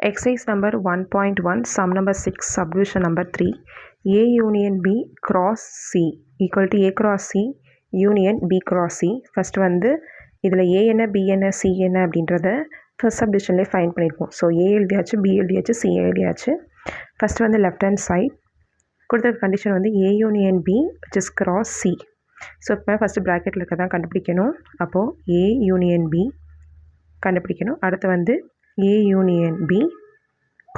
Exercise number 1.1, sum number 6, subdivision number 3. A union B cross C equal to A cross C union B cross C. First வந்து இதில் A என்ன B என்ன C என்ன அப்படின்றத first சப்டிவிஷன்லேயே find பண்ணியிருக்கோம். So A எழுதியாச்சு, B எழுதியாச்சு, C எழுதியாச்சு. ஃபஸ்ட் வந்து லெஃப்ட் ஹேண்ட் சைட் கொடுத்த கண்டிஷன் வந்து A union B which is cross C. So இப்போ ஃபஸ்ட்டு ப்ராக்கெட்டில் இருக்க தான் கண்டுபிடிக்கணும். அப்போது A union B கண்டுபிடிக்கணும். அடுத்து வந்து A union B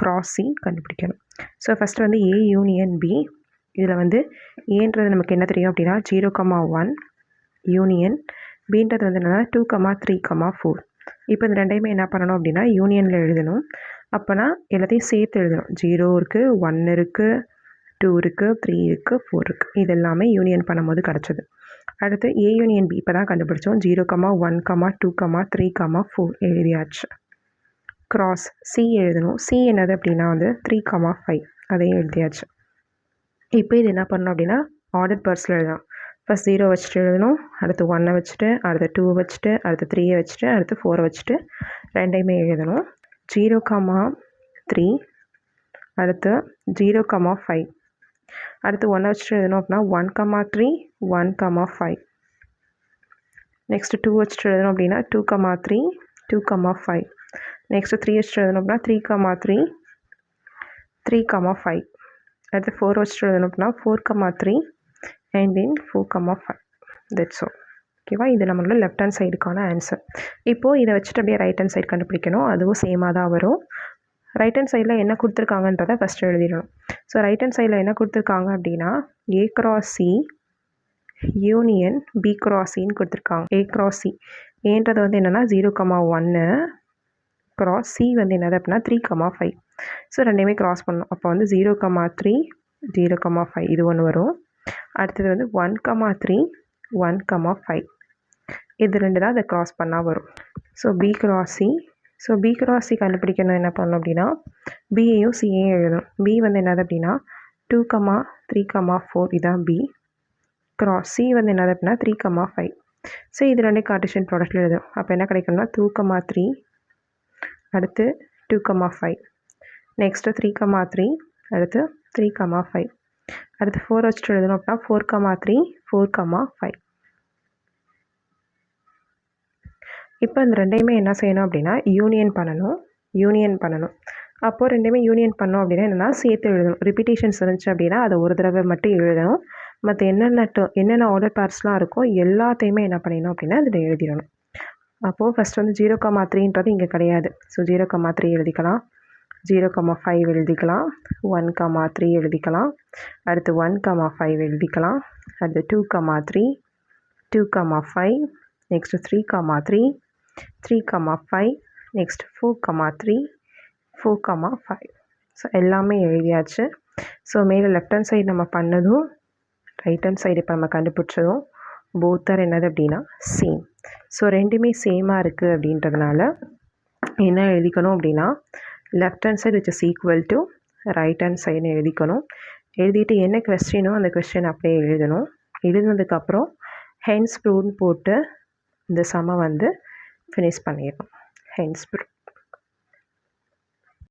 cross C கண்டுபிடிக்கணும். ஸோ ஃபஸ்ட்டு வந்து A union B, இதில் வந்து ஏன்றது நமக்கு என்ன தெரியும் அப்படின்னா 0,1 யூனியன், பின்றது வந்து என்னென்னா 2,3,4. இப்போ இந்த ரெண்டையுமே என்ன பண்ணணும் அப்படின்னா யூனியனில் எழுதணும். அப்போனா எல்லாத்தையும் சேர்த்து எழுதணும். 0 இருக்குது, 1 இருக்குது, 2 இருக்குது, 3 இருக்குது, 4 இருக்குது. இது எல்லாமே யூனியன் பண்ணும்போது கிடச்சிது. அடுத்து A யூனியன் B இப்போ தான் கண்டுபிடிச்சோம். 0,1, 2, 3, 4 எழுதியாச்சு. கிராஸ் C எழுதணும். C என்னது அப்படின்னா வந்து 3,5 அதையும் எழுதியாச்சு. இப்போ இது என்ன பண்ணணும் அப்படின்னா ஆர்டர் பர்ஸில் எழுதணும். ஃபஸ்ட் 0 வச்சுட்டு எழுதணும், அடுத்து 1 வச்சுட்டு, அடுத்து 2 வச்சுட்டு, அடுத்து 3 வச்சுட்டு, அடுத்து 4 வச்சுட்டு ரெண்டையுமே எழுதணும். 0,3 அடுத்து 0,5 அடுத்து 1 வச்சுட்டு எழுதணும் அப்படின்னா 1,3 1,5. நெக்ஸ்ட்டு 2 வச்சுட்டு எழுதணும் அப்படின்னா 2,3 2,5. நெக்ஸ்ட்டு 3 வச்சுட்டு எழுதணும் அப்படின்னா 3,3 3,5. அடுத்து 4 வச்சுட்டு எழுதணும் அப்படின்னா 4,3 அண்ட் தென் 4,5. That's all. ஓகேவா? இது நம்மளோட லெஃப்ட் ஹேண்ட் சைடுக்கான ஆன்சர். இப்போது இதை வச்சுட்டு அப்படியே ரைட் ஹேண்ட் சைடு கண்டுபிடிக்கணும். அதுவும் சேமாக தான் வரும். ரைட் ஹேண்ட் சைடில் என்ன கொடுத்துருக்காங்கன்றதை ஃபஸ்ட்டு எழுதிடணும். ஸோ ரைட் ஹேண்ட் சைடில் என்ன கொடுத்துருக்காங்க அப்படின்னா A cross C union B cross Cன்னு கொடுத்துருக்காங்க. A cross C ஏன்றது வந்து என்னென்னா 0,1 cross C வந்து என்னது அப்படின்னா 3,5. ஸோ ரெண்டையுமே கிராஸ் பண்ணணும். அப்போ வந்து 0,3 0,5 இது ஒன்று வரும். அடுத்தது வந்து 1,3 1,5 இது ரெண்டு தான் அதை கிராஸ் பண்ணால் வரும். So B cross C. So B cross C கண்டுபிடிக்கணும் என்ன பண்ணணும் அப்படின்னா பியையும் சியையும் எழுதணும். B வந்து என்னது அப்படின்னா 2,3,4 இதான் B. கிராஸ் C வந்து என்னது அப்படின்னா 3,5. ஸோ இது ரெண்டே கார்ட்டீசியன் ப்ராடக்ட்டில் எழுதணும். அப்போ என்ன கிடைக்கணும்னா 2,3 அடுத்து 2,5 நெக்ஸ்ட்டு 3,3 அடுத்து 3,5 அடுத்து 4 வச்சுட்டு எழுதணும் அப்படின்னா 4,3 4,5. இப்போ இந்த ரெண்டையுமே என்ன செய்யணும் அப்படின்னா யூனியன் பண்ணணும். அப்போது ரெண்டையுமே யூனியன் பண்ணோம் அப்படின்னா என்னென்னா சேர்த்து எழுதணும். ரிப்பீட்டேஷன்ஸ் இருந்துச்சு அப்படின்னா அதை ஒரு தடவை மட்டும் எழுதணும். மற்ற என்னென்ன ஆர்டர் பார்ட்ஸ்லாம் இருக்கோ எல்லாத்தையுமே என்ன பண்ணிடணும் அப்படின்னா அதில் எழுதிடணும். அப்போது ஃபஸ்ட் வந்து 0,3ன்றது இங்கே கிடையாது. ஸோ 0,3 எழுதிக்கலாம், 0,5 எழுதிக்கலாம், 1,3 எழுதிக்கலாம், அடுத்து 1,5 எழுதிக்கலாம், அடுத்து 2,3 2,5 நெக்ஸ்ட்டு 3,3 3,5 நெக்ஸ்ட் 4,3 4,5. ஸோ எல்லாமே எழுதியாச்சு. ஸோ மேலே லெஃப்ட் ஹேண்ட் சைடு நம்ம பண்ணதும் ரைட் ஹேண்ட் சைடு இப்போ நம்ம கண்டுபிடிச்சதும் போத்தர் என்னது அப்படின்னா சேம். ஸோ ரெண்டுமே சேமாக இருக்குது அப்படின்றதுனால என்ன எழுதிக்கணும் அப்படின்னா left hand side which is equal to right hand சைடுன்னு எழுதிக்கணும். எழுதிட்டு என்ன கொஸ்டினோ அந்த கொஸ்டின் அப்படியே எழுதணும். எழுதுனதுக்கப்புறம் ஹென்ஸ் ப்ரூவ்னு போட்டு இந்த சம்மை வந்து ஃபினிஷ் பண்ணிடணும். Hence prove.